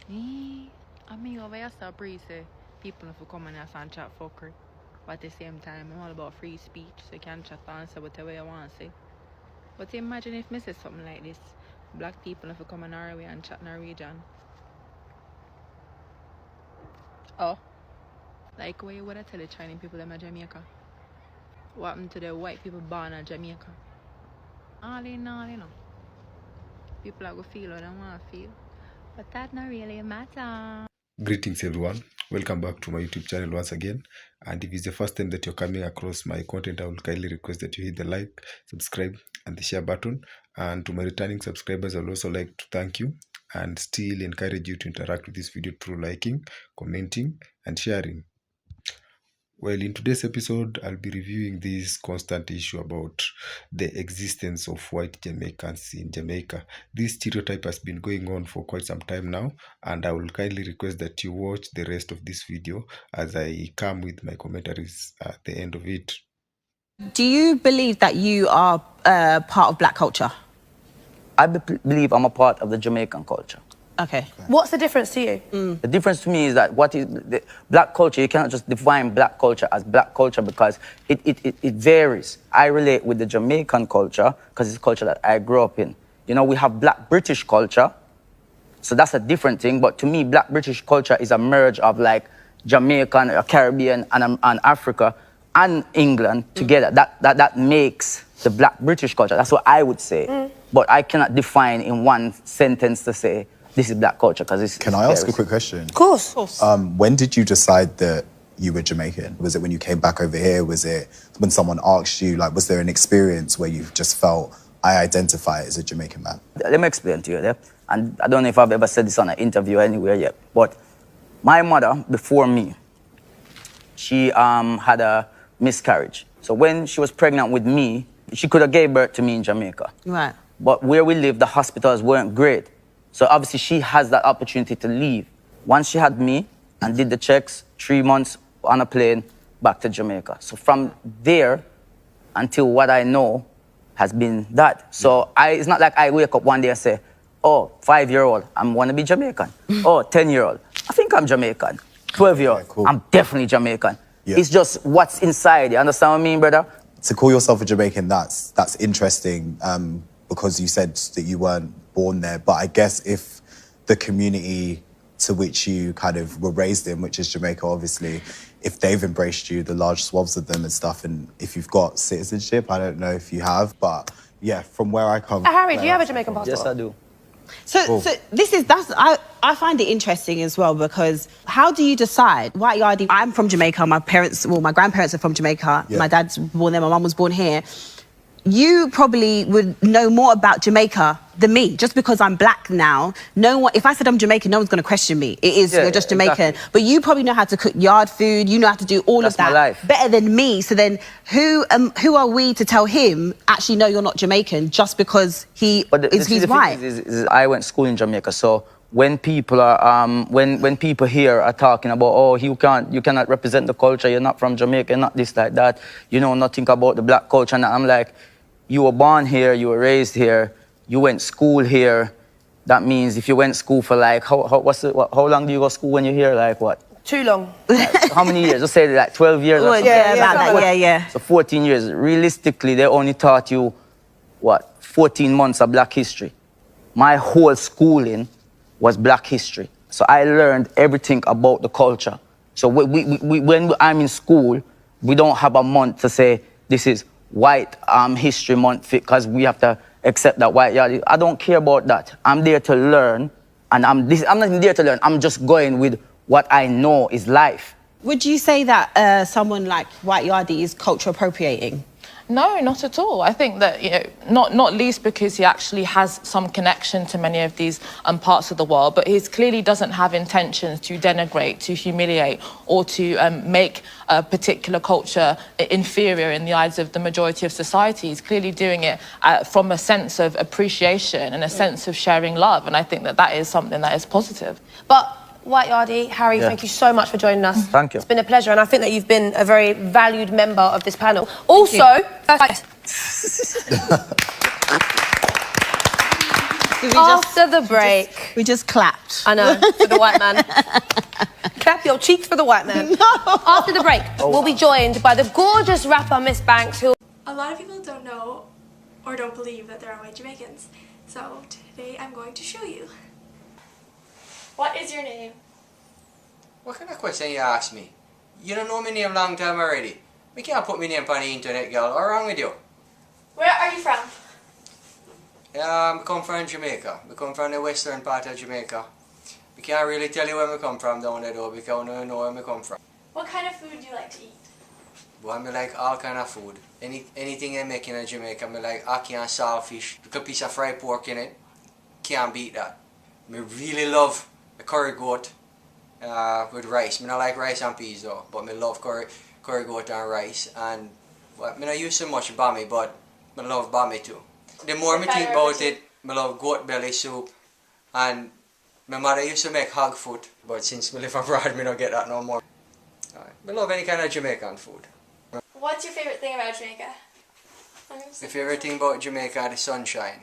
I mean, over here, so breeze, people have to come and chat fuckery. But at the same time, I'm all about free speech, so you can chat and say whatever you want to say. But imagine if me say something like this. Black people have to come in our way and chat in our region. Oh, like what you would I tell the Chinese people in Jamaica? What happened to the white people born in Jamaica? All in all, you know. People are going to feel what they want to feel. But that not really matter. Greetings everyone, welcome back to my YouTube channel once again. And if it's the first time that you're coming across my content, I will kindly request that you hit the like, subscribe and the share button. And to my returning subscribers, I would also like to thank you and still encourage you to interact with this video through liking, commenting and sharing. Well, in today's episode, I'll be reviewing this constant issue about the existence of white Jamaicans in Jamaica. This stereotype has been going on for quite some time now, and I will kindly request that you watch the rest of this video as I come with my commentaries at the end of it. Do you believe that you are part of black culture? I believe I'm a part of the Jamaican culture. Okay. What's the difference to you? The difference to me is that what is the black culture, you cannot just define black culture as black culture because it varies. I relate with the Jamaican culture because it's the culture that I grew up in. You know, we have black British culture, so that's a different thing. But to me, black British culture is a merge of like Jamaican, Caribbean, and Africa and England together. That makes the black British culture. That's what I would say. But I cannot define in one sentence to say, this is black culture, because it's... Can I ask a quick question? Of course. When did you decide that you were Jamaican? Was it when you came back over here? Was it when someone asked you? Like, was there an experience where you just felt, I identify as a Jamaican man? Let me explain to you, yeah? And I don't know if I've ever said this on an interview anywhere yet, but my mother, before me, she had a miscarriage. So when she was pregnant with me, she could have gave birth to me in Jamaica. Right. But where we live, the hospitals weren't great. So obviously she has that opportunity to leave. Once she had me and did the checks, 3 months on a plane back to Jamaica. So from there until what I know has been that. So it's not like I wake up one day and say, oh, 5-year-old, I'm want to be Jamaican. Oh, 10-year-old, I think I'm Jamaican. 12-year-old, Yeah, cool. I'm definitely Jamaican. Yeah. It's just what's inside. You understand what I mean, brother? To call yourself a Jamaican, that's interesting because you said that you weren't born there. But I guess if the community to which you kind of were raised in, which is Jamaica, obviously, if they've embraced you, the large swaths of them and stuff, and if you've got citizenship, I don't know if you have, but yeah, from where I come... Harry, do you have a Jamaican passport? Yes, I do. So I find it interesting as well, because how do you decide? Whyte Yardie, I'm from Jamaica, my grandparents are from Jamaica, Yeah. my dad's born there, my mum was born here. You probably would know more about Jamaica than me, just because I'm black now. If I said I'm Jamaican, no one's going to question me. It is, you're just Jamaican. Exactly. But you probably know how to cook yard food, you know how to do all That's of that my life. better than me. So then who are we to tell him, actually, no, you're not Jamaican, just because he's white? Is I went to school in Jamaica, so when people are when people here are talking about, oh, you cannot represent the culture, you're not from Jamaica, you're not this, like that, you know nothing about the black culture, and I'm like, you were born here, you were raised here, you went to school here. That means if you went to school for like, how long do you go to school when you're here? Like what? Too long. Like, how many years? Just say like 12 years or Well, something. yeah, about that, yeah. So 14 years. Realistically, they only taught you, what, 14 months of black history. My whole schooling was black history. So I learned everything about the culture. So when I'm in school, we don't have a month to say, this is White History Month, because we have to accept that Whyte Yardies. I don't care about that. I'm there to learn, and I'm not even there to learn. I'm just going with what I know is life. Would you say that someone like Whyte Yardie is culture appropriating? No, not at all. I think that, you know, not least because he actually has some connection to many of these parts of the world, but he clearly doesn't have intentions to denigrate, to humiliate, or to make a particular culture inferior in the eyes of the majority of society. He's clearly doing it from a sense of appreciation and a sense of sharing love, and I think that that is something that is positive. But Whyte Yardie, Harry, thank you so much for joining us. Thank you. It's been a pleasure, and I think that you've been a very valued member of this panel. Also, After the break. We just clapped. I know, for the white man. Clap your cheeks for the white man. No. After the break, we'll be joined by the gorgeous rapper Miss Banks, who... A lot of people don't know or don't believe that there are white Jamaicans. So today I'm going to show you. What is your name? What kind of question you ask me? You don't know my name long time already. We can't put my name on the internet, girl. What's wrong with you? Where are you from? I come from Jamaica. I come from the western part of Jamaica. We can't really tell you where I come from down there though, because we don't know where I come from. What kind of food do you like to eat? Well, I like all kind of food. Anything they make in Jamaica, I like ackee and saltfish. With a piece of fried pork in it. Can't beat that. I really love the curry goat with rice. I don't like rice and peas though, but I love curry goat and rice. And well, I don't use so much bami, but I love bami too. The more I think about it, I love goat belly soup. And my mother used to make hog foot, but since I live abroad, I don't get that no more. I love any kind of Jamaican food. What's your favorite thing about Jamaica? My favorite thing about Jamaica is the sunshine.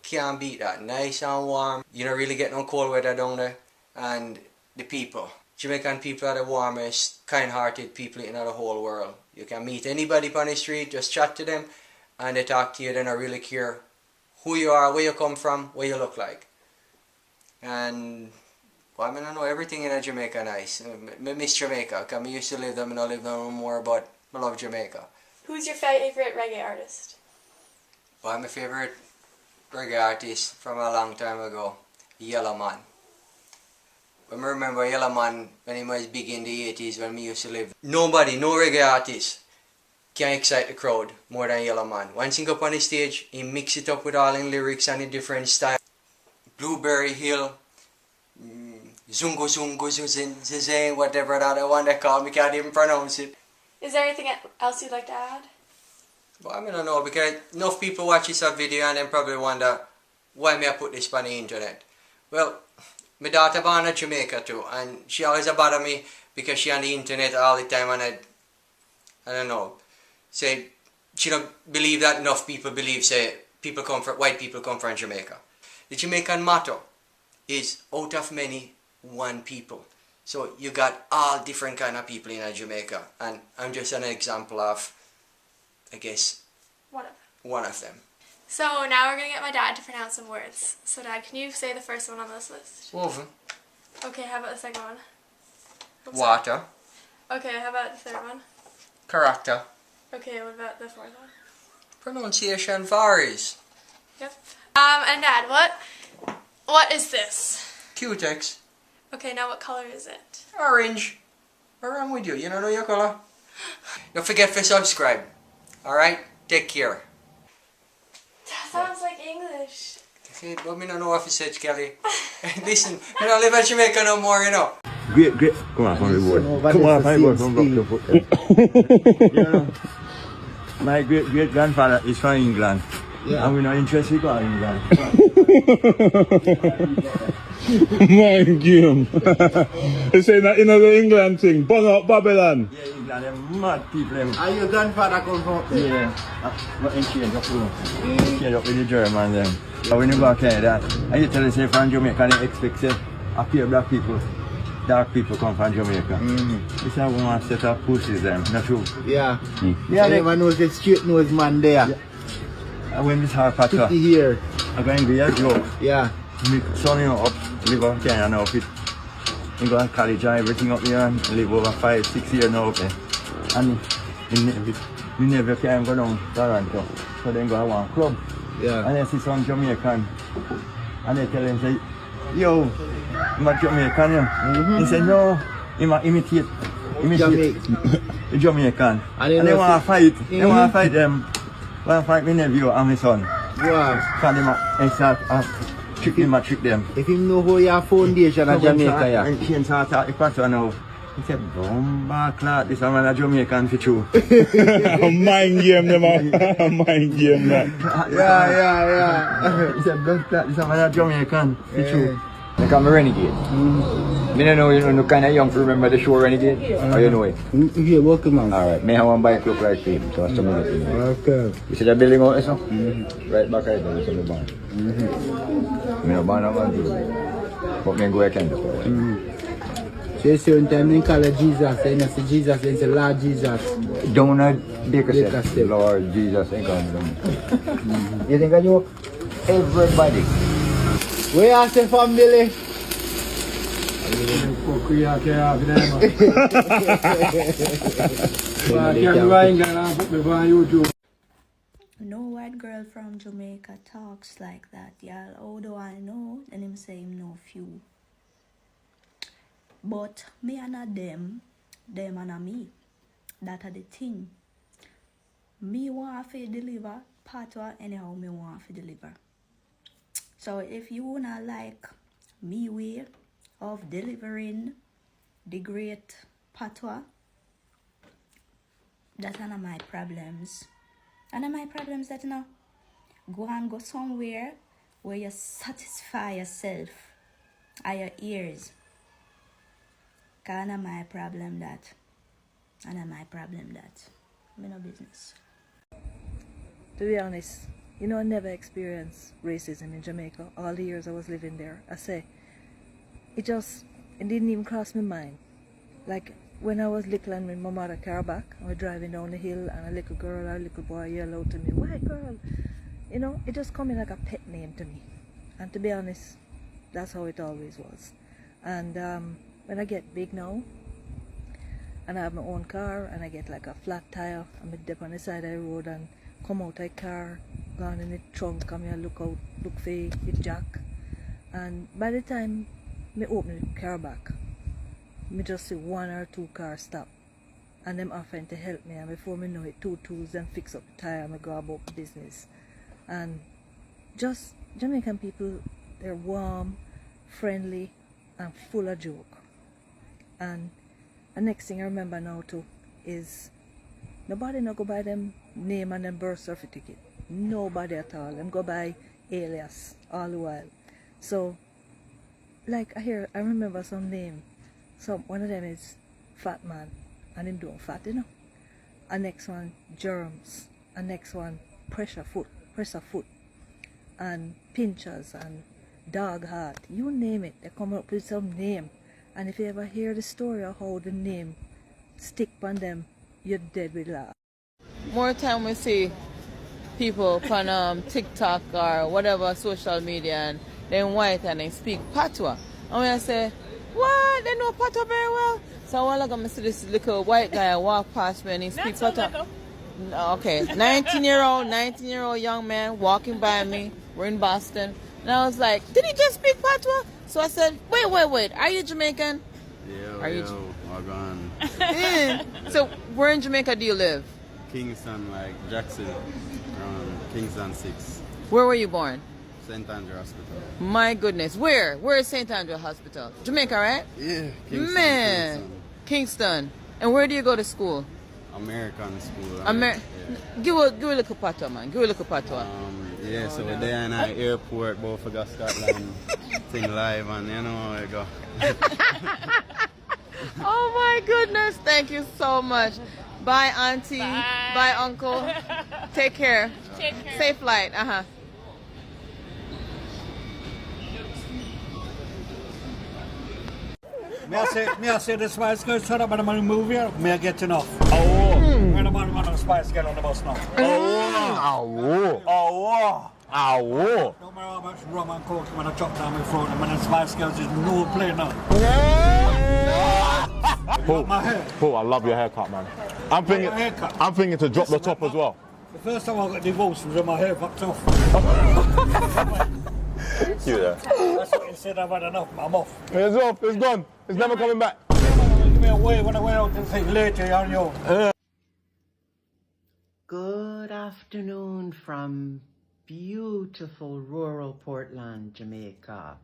Can't beat that. Nice and warm. You don't really get no cold weather down there. And the people. Jamaican people are the warmest, kind-hearted people in the whole world. You can meet anybody on the street, just chat to them, and they talk to you. They don't really care who you are, where you come from, what you look like. And well, I know everything in Jamaica nice. I miss Jamaica, because I used to live there, I don't live there no more, but I love Jamaica. Who's your favorite reggae artist? Well, my favorite reggae artist from a long time ago, Yellow Man. I remember Yellow Man when he was big in the 80s when we used to live. Nobody, no reggae artist can excite the crowd more than Yellow Man. Once he go up on the stage, he mix it up with all in lyrics and in different styles. Blueberry Hill, Zungo Zungo Zuzin, whatever that one they call me, can't even pronounce it. Is there anything else you'd like to add? But I don't know, because enough people watch this video and then probably wonder why me I put this on the internet. Well, my daughter born in Jamaica too, and she always bother me because she on the internet all the time, and I don't know, say she don't believe that enough people believe say white people come from Jamaica. The Jamaican motto is out of many, one people. So you got all different kind of people in Jamaica, and I'm just an example of, I guess, one of them. So now we're going to get my dad to pronounce some words. So Dad, can you say the first one on this list? Woven. Okay, how about the second one? Water. Okay, how about the third one? Character. Okay, what about the fourth one? Pronunciation varies. Yep. And Dad, what is this? Cutex. Okay, now what color is it? Orange. What's wrong with you? You don't know your color? Don't forget to subscribe. Alright? Take care. That sounds like English. Okay, but me don't know what you said, Kelly. Listen, I don't live in Jamaica no more, you know. Great. Come on, from the board. Come on, from the board. You know, my great grandfather is from England. Yeah. And we're not interested in going to England. My game. You say that in the England thing, bung up Babylon. Yeah, England, them mad people. Are your grandfather come from there? Yeah. But in change up with the German them. But when you go to Canada, and you tell us say from Jamaica, they expect say, a few black people, dark people come from Jamaica. It's a one set of pussies them, not true. Yeah. Yeah, everyone knows the straight nose man there. Yeah. When this hard patch up, here. I'm going to be a joke. Yeah. My son, you know, live up Kenya now. He go to college and everything up here and live over 5-6 years now. Okay. And he never can go down to Toronto. So then go to one club. Yeah. And then see some Jamaican. And they tell him, say, yo, I'm a Jamaican. Yeah. He said, no, I'm a imitate the Jamaican. And they want to fight. They want to fight them. Well, fight my nephew and my son. Wow. Because they trick them. If you know who your foundation in Jamaica, yeah. And she start the question now. He said, "Bomba clot, this man a Jamaican for true." Mind game, man. Mind game, man. Yeah. He said, "Blood clot, this man a Jamaican for true." They call me Renegade. Me don't know, you know, kind of young to remember the show Renegade. Or you know it? Yeah, welcome on. Alright, me have one bike look like him, so that's some of it. Okay. You see that building out there, so? Right back right there, that's the barn. Me no barn, I'm going to do it. But me go again. So you see one time they call it Jesus, and you see Jesus, and you say Lord Jesus. Don't make a step. Lord Jesus ain't coming down. You think I joke? Everybody. Where are the family? No white girl from Jamaica talks like that, y'all. How do I know? And him say him know few. But me and a them and a me. That are the thing. Me want to deliver patois anyhow me want to deliver. So if you wanna like me way of delivering the great patois, that's none of my problems. And my problems that, you know, go and go somewhere where you satisfy yourself and your ears. Cause none of my problem that. None of my problem that. Me no business. To be honest, you know, I never experienced racism in Jamaica all the years I was living there. I say, it didn't even cross my mind. Like, when I was little and when my mother car back, I was driving down the hill and a little girl or a little boy yelled out to me, "White girl!" You know, it just come in like a pet name to me. And to be honest, that's how it always was. And when I get big now, and I have my own car, and I get like a flat tire, I'm dip on the side of the road and come out of the car, gone in the trunk, come here, look out, look for it jack. And by the time me open the car back, me just see one or two cars stop. And them offering to help me, and before me know it, 2 tools and fix up the tire and me go about the business. And just Jamaican people, they're warm, friendly, and full of joke. And the next thing I remember now too is nobody no go by them name and them birth certificate. Nobody at all. Them go by alias all the while. So like I remember some name. So one of them is Fat Man and him doing fat, you know. And next one Germs. And next one Pressure Foot. And Pinchers and Dog Heart. You name it, they come up with some name. And if you ever hear the story of how the name stick on them, you're dead with laugh. More time we see people on TikTok or whatever social media and then white and they speak patois. And when I say, what? They know patois very well. So a while ago I see this little white guy walk past me and he speaks patois. Okay, 19-year-old young man walking by me. We're in Boston. And I was like, did he just speak patois? So I said, wait, are you Jamaican? Wagon. So where in Jamaica do you live? Kingston, like Jackson, around Kingston 6. Where were you born? St. Andrew Hospital. My goodness, where? Where is St. Andrew Hospital? Jamaica, right? Yeah, Kingston. Man, Kingston. And where do you go to school? American school. Yeah. Give a little patois, man. Give a little patois. Yeah, so we're there in our airport, both for Scotland, thing live, and you know how we go. Oh my goodness, thank you so much. Bye, auntie. Bye, uncle. Take care. Safe flight. May I say the Spice Girls turn up on the movie? May I get enough? And I'm on the Spice Girl on the bus now. No matter how much rum and coke when I chop down my phone, and when the Spice Girls is no play now. My hair. Paul, I love your haircut, man. I'm thinking to drop the top as well. The first time I got divorced was when my hair popped off. Yeah. That's what you said, I've had enough, I'm off. It's off, it's gone. It's never coming back. Give me a wave when I went out and say later on you. Good afternoon from beautiful rural Portland, Jamaica.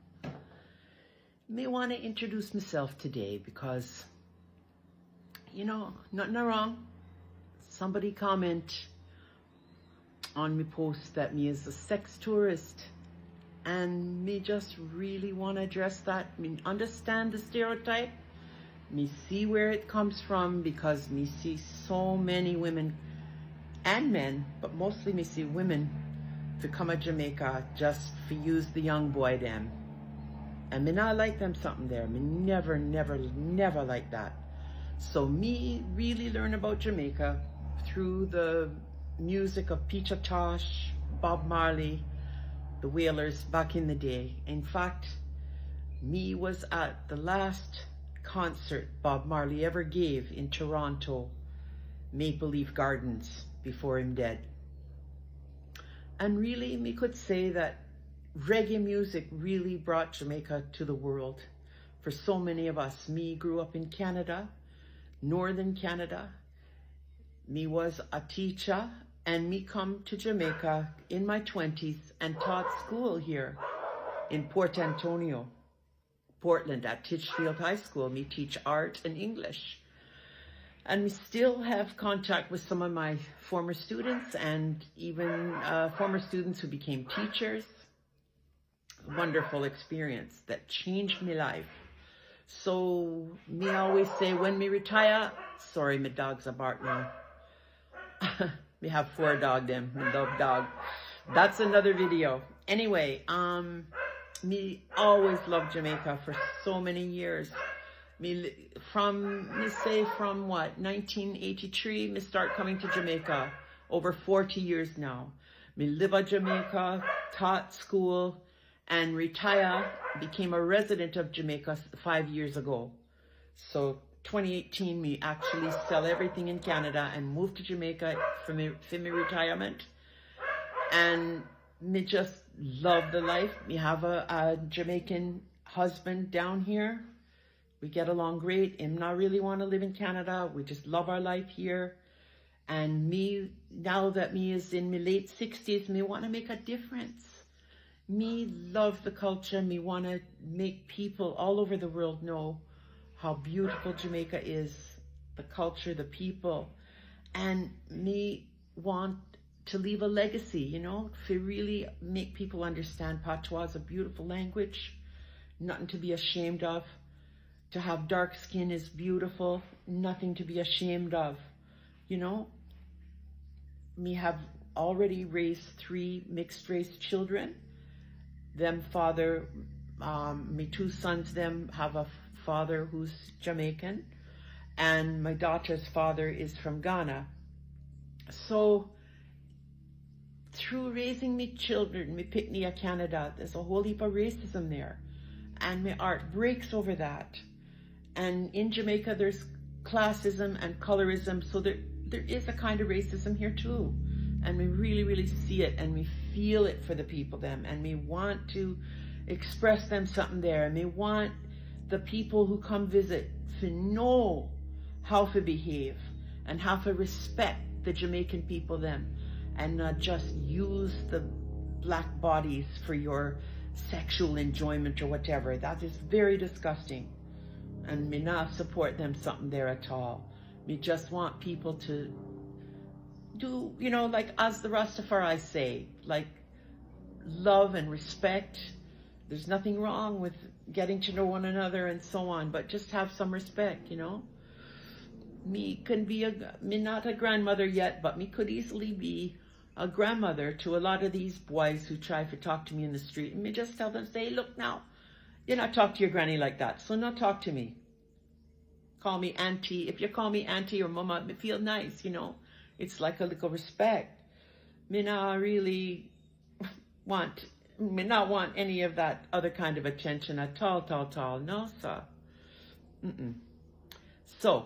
May want to introduce myself today because, you know, nothing wrong. Somebody comment on me post that me is a sex tourist. And me just really want to address that. Me understand the stereotype. Me see where it comes from, because me see so many women and men, but mostly me see women to come to Jamaica just for use the young boy them. And me not like them something there. Me never like that. So me really learn about Jamaica through the music of Peter Tosh, Bob Marley, the Wailers back in the day. In fact, me was at the last concert Bob Marley ever gave in Toronto, Maple Leaf Gardens, before him dead. And really, me could say that reggae music really brought Jamaica to the world. For so many of us, me grew up in Canada, Northern Canada. Me was a teacher, and me come to Jamaica in my 20s and taught school here in Port Antonio, Portland, at Titchfield High School. Me teach art and English. And we still have contact with some of my former students, and even former students who became teachers. Wonderful experience that changed my life. So me always say, when me retire, sorry, my dogs are bark now. We have 4 dogs, them. Me love dog. That's another video. Anyway, me always loved Jamaica for so many years. From what, 1983, me start coming to Jamaica. Over 40 years now. Me live at Jamaica, taught school, and retire, became a resident of Jamaica 5 years ago. So 2018, me actually sell everything in Canada and move to Jamaica for me retirement. And me just love the life. Me have a Jamaican husband down here. We get along great. Him not really want to live in Canada. We just love our life here. And me, now that me is in my late 60s, me want to make a difference. Me love the culture. Me want to make people all over the world know how beautiful Jamaica is, the culture, the people. And me want to leave a legacy, you know, to really make people understand Patois is a beautiful language, nothing to be ashamed of. To have dark skin is beautiful, nothing to be ashamed of, you know. Me have already raised 3 mixed race children. Them father, me 2 sons, them have a father who's Jamaican, and my daughter's father is from Ghana. So through raising me children, me pick me a Canada, there's a whole heap of racism there, and my art breaks over that. And in Jamaica, there's classism and colorism, so there is a kind of racism here too. And we really see it, and we feel it for the people them, and we want to express them something there, and we want the people who come visit to know how to behave and how to respect the Jamaican people them, and not just use the black bodies for your sexual enjoyment or whatever. That is very disgusting. And me not support them something there at all. Me just want people to do, you know, like as the Rastafari say, like love and respect. There's nothing wrong with getting to know one another and so on, but just have some respect, you know. Me can be me not a grandmother yet, but me could easily be a grandmother to a lot of these boys who try to talk to me in the street. And me just tell them, say, look now, you not talk to your granny like that, so not talk to me. Call me auntie. If you call me auntie or mama, me feel nice, you know. It's like a little respect. Me not really want any of that other kind of attention at all. No, sir. So,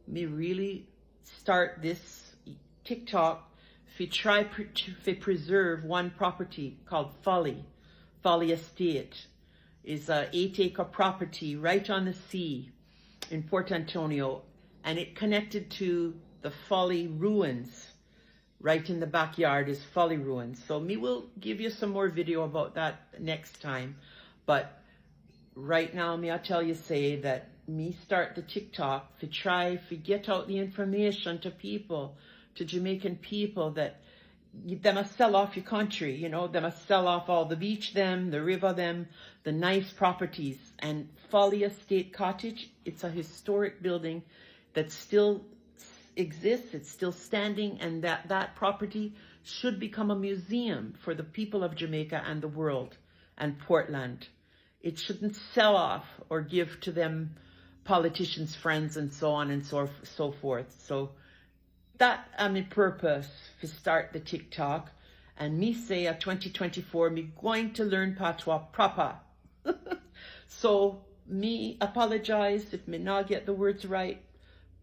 me really start this TikTok if you try to preserve one property called Folly Estate. Is a 8-acre property right on the sea in Port Antonio, and it connected to the Folly ruins. Right in the backyard is Folly ruins. So me will give you some more video about that next time. But right now, me I tell you say that me start the TikTok to try to get out the information to people, to Jamaican people, that they must sell off your country, you know, they must sell off all the beach them, the river them, the nice properties. And Folly Estate Cottage, it's a historic building that still exists, it's still standing, and that property should become a museum for the people of Jamaica and the world and Portland. It shouldn't sell off or give to them politicians' friends and so on and so forth. So that my purpose to start the TikTok, and me say a 2024 me going to learn patois proper. So me apologize if me not get the words right,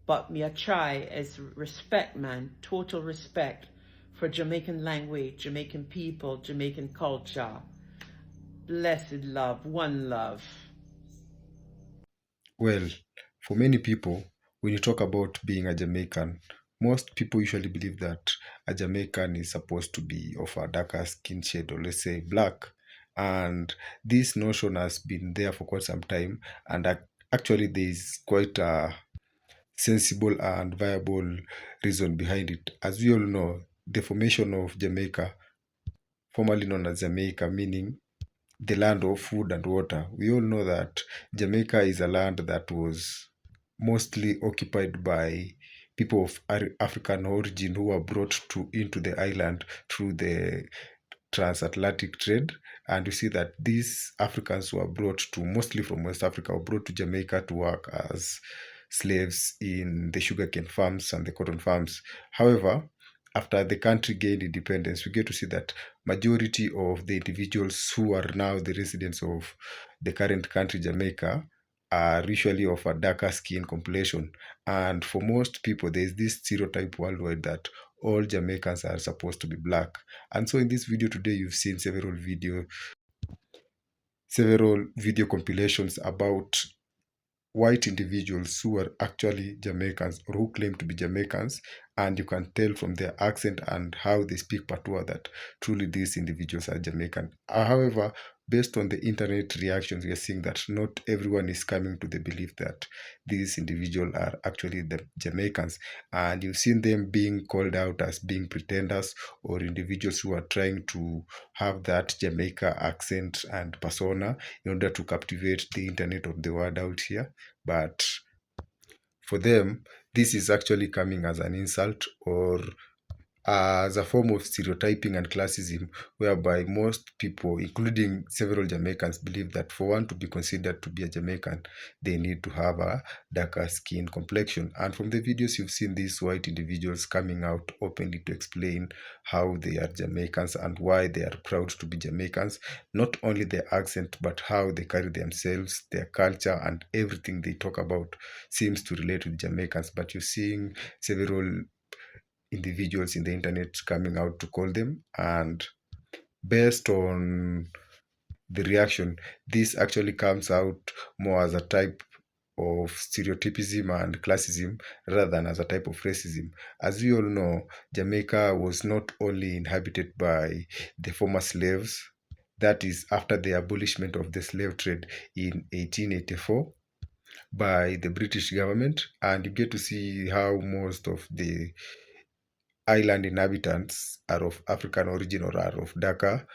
but me a try as respect, man, total respect for Jamaican language, Jamaican people, Jamaican culture. Blessed love, one love. Well, for many people, when you talk about being a Jamaican, most people usually believe that a Jamaican is supposed to be of a darker skin shade, or let's say black. And this notion has been there for quite some time. And actually, there is quite a sensible and viable reason behind it. As we all know, the formation of Jamaica, formerly known as Jamaica, meaning the land of food and water. We all know that Jamaica is a land that was mostly occupied by people of African origin who were brought into the island through the transatlantic trade. And you see that these Africans were brought to, mostly from West Africa, were brought to Jamaica to work as slaves in the sugarcane farms and the cotton farms. However, after the country gained independence, we get to see that majority of the individuals who are now the residents of the current country, Jamaica, are usually of a darker skin complexion. And for most people, there is this stereotype worldwide that all Jamaicans are supposed to be black. And so in this video today, you've seen several video compilations about white individuals who are actually Jamaicans or who claim to be Jamaicans, and you can tell from their accent and how they speak patois that truly these individuals are Jamaican. However, based on the internet reactions, we are seeing that not everyone is coming to the belief that these individuals are actually the Jamaicans, and you've seen them being called out as being pretenders or individuals who are trying to have that Jamaica accent and persona in order to captivate the internet of the world out here. But for them, this is actually coming as an insult or as a form of stereotyping and classism, whereby most people, including several Jamaicans, believe that for one to be considered to be a Jamaican, they need to have a darker skin complexion. And from the videos, you've seen these white individuals coming out openly to explain how they are Jamaicans and why they are proud to be Jamaicans. Not only their accent, but how they carry themselves, their culture, and everything they talk about seems to relate with Jamaicans. But you're seeing several individuals in the internet coming out to call them, and based on the reaction, this actually comes out more as a type of stereotypism and classism rather than as a type of racism. As we all know, Jamaica was not only inhabited by the former slaves, that is after the abolishment of the slave trade in 1884 by the British government, and you get to see how most of the island inhabitants are of African origin or are of darker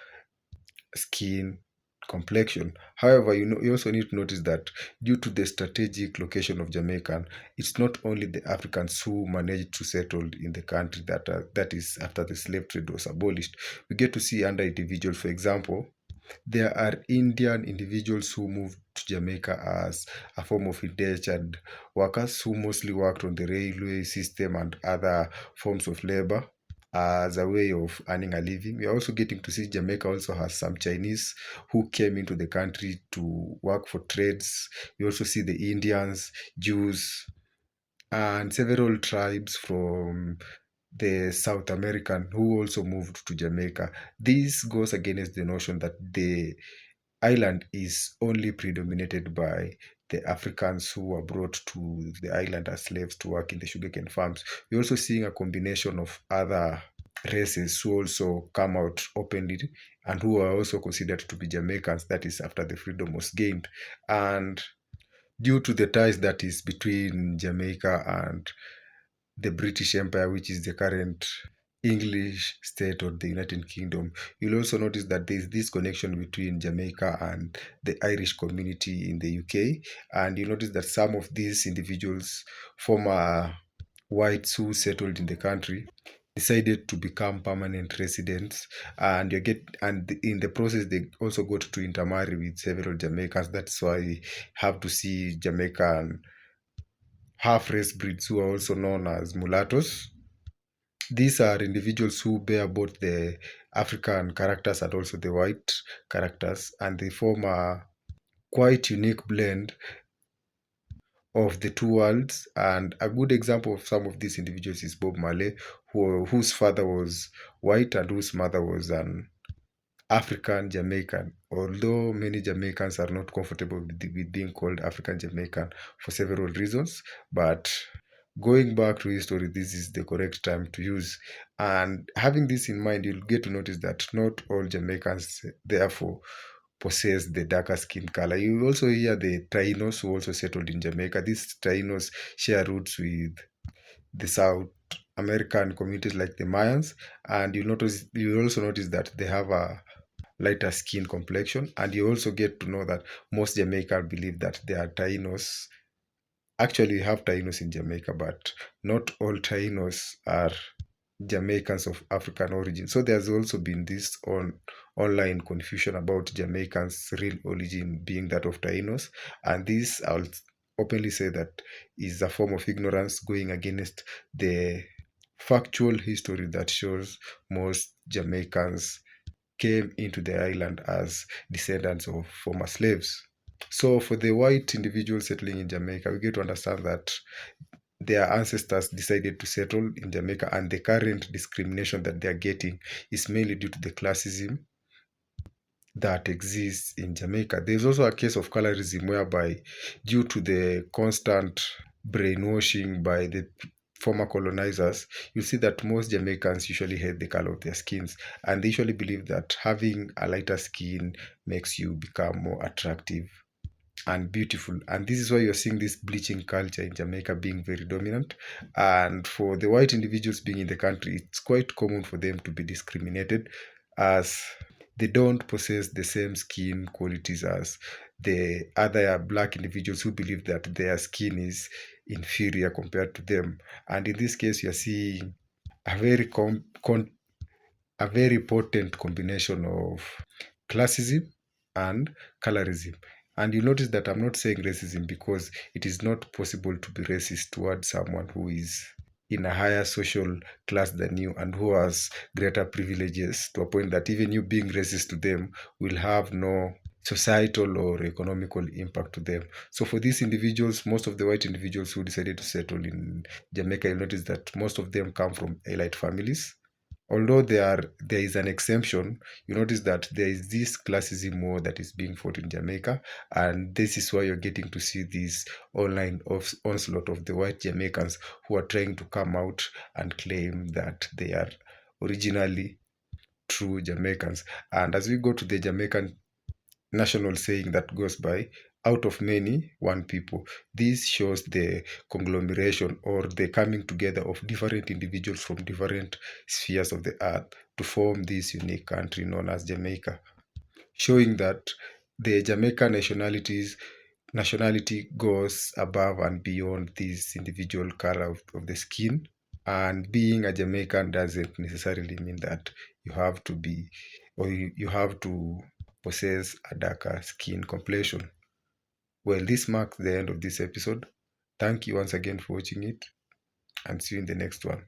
skin complexion. However, you also need to notice that due to the strategic location of Jamaica, it's not only the Africans who managed to settle in the country that is after the slave trade was abolished. We get to see other individuals. For example, there are Indian individuals who moved to Jamaica as a form of indentured workers who mostly worked on the railway system and other forms of labor as a way of earning a living. We are also getting to see Jamaica also has some Chinese who came into the country to work for trades. We also see the Indians, Jews, and several tribes from the South American who also moved to Jamaica. This goes against the notion that the island is only predominated by the Africans who were brought to the island as slaves to work in the sugarcane farms. We're also seeing a combination of other races who also come out openly and who are also considered to be Jamaicans, that is after the freedom was gained. And due to the ties that is between Jamaica and the British Empire, which is the current English state or the United Kingdom. You'll also notice that there's this connection between Jamaica and the Irish community in the UK. And you notice that some of these individuals, former whites who settled in the country, decided to become permanent residents, and in the process they also got to intermarry with several Jamaicans. That's why we have to see Jamaican half-race breeds who are also known as mulattoes. These are individuals who bear both the African characters and also the white characters, and they form a quite unique blend of the two worlds. And a good example of some of these individuals is Bob Marley, whose father was white and whose mother was an African Jamaican, although many Jamaicans are not comfortable with being called African Jamaican for several reasons. But going back to history, this is the correct time to use. And having this in mind, you'll get to notice that not all Jamaicans, therefore, possess the darker skin color. You also hear the Tainos who also settled in Jamaica. These Tainos share roots with the South American communities like the Mayans, and you also notice that they have a lighter skin complexion, and you also get to know that most Jamaicans believe that they are Tainos. Actually, you have Tainos in Jamaica, but not all Tainos are Jamaicans of African origin. So there's also been this online confusion about Jamaicans' real origin being that of Tainos, and this I'll openly say that is a form of ignorance going against the factual history that shows most Jamaicans came into the island as descendants of former slaves. So for the white individuals settling in Jamaica, we get to understand that their ancestors decided to settle in Jamaica, and the current discrimination that they are getting is mainly due to the classism that exists in Jamaica. There's also a case of colorism whereby, due to the constant brainwashing by the former colonizers, you see that most Jamaicans usually hate the color of their skins, and they usually believe that having a lighter skin makes you become more attractive and beautiful. And this is why you're seeing this bleaching culture in Jamaica being very dominant. And for the white individuals being in the country, it's quite common for them to be discriminated, as they don't possess the same skin qualities as the other black individuals who believe that their skin is inferior compared to them. And in this case, you're seeing a very potent combination of classism and colorism. And you notice that I'm not saying racism because it is not possible to be racist towards someone who is in a higher social class than you and who has greater privileges, to a point that even you being racist to them will have no societal or economical impact to them. So for these individuals, most of the white individuals who decided to settle in Jamaica, you'll notice that most of them come from elite families. Although there is an exemption, you notice that there is this classism war that is being fought in Jamaica, and this is why you're getting to see this online onslaught of the white Jamaicans who are trying to come out and claim that they are originally true Jamaicans. And as we go to the Jamaican national saying that goes by, out of many, one people. This shows the conglomeration or the coming together of different individuals from different spheres of the earth to form this unique country known as Jamaica, showing that the Jamaican nationality goes above and beyond this individual color of the skin. And being a Jamaican doesn't necessarily mean that you have to be, or you have to possess a darker skin complexion. Well, this marks the end of this episode. Thank you once again for watching it, and see you in the next one.